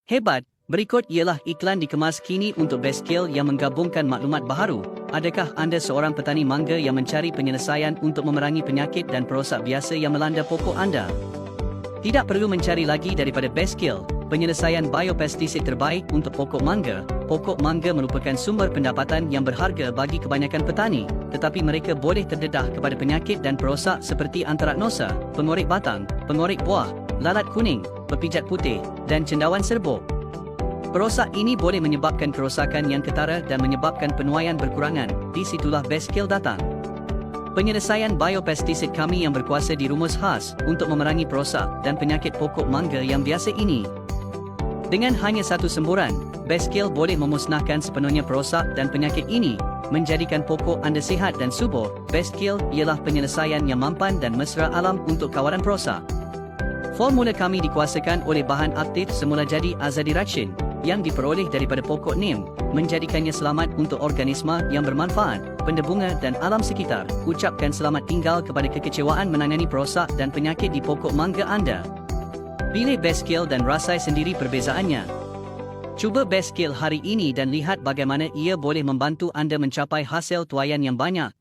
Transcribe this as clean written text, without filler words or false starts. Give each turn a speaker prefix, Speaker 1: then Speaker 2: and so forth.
Speaker 1: Hebat! Berikut ialah iklan dikemas kini untuk Bestkill yang menggabungkan maklumat baharu. Adakah anda seorang petani mangga yang mencari penyelesaian untuk memerangi penyakit dan perosak biasa yang melanda pokok anda? Tidak perlu mencari lagi daripada Bestkill, penyelesaian biopestisid terbaik untuk pokok mangga. Pokok mangga merupakan sumber pendapatan yang berharga bagi kebanyakan petani, tetapi mereka boleh terdedah kepada penyakit dan perosak seperti antraknosa, pengorek batang, pengorek buah, lalat kuning, pepijat putih, dan cendawan serbuk. Perosak ini boleh menyebabkan kerosakan yang ketara dan menyebabkan penuaian berkurangan. Di situlah Bestkill datang. Penyelesaian biopestisid kami yang berkuasa di rumus khas untuk memerangi perosak dan penyakit pokok mangga yang biasa ini. Dengan hanya satu semburan, Bestkill boleh memusnahkan sepenuhnya perosak dan penyakit ini, menjadikan pokok anda sihat dan subur. Bestkill ialah penyelesaian yang mampan dan mesra alam untuk kawalan perosak. Formula kami dikuasakan oleh bahan aktif semula jadi Azadirachtin yang diperoleh daripada pokok neem, menjadikannya selamat untuk organisma yang bermanfaat, benda bunga dan alam sekitar. Ucapkan selamat tinggal kepada kekecewaan menangani perosak dan penyakit di pokok mangga anda. Pilih Bestkill dan rasai sendiri perbezaannya. Cuba Bestkill hari ini dan lihat bagaimana ia boleh membantu anda mencapai hasil tuaian yang banyak.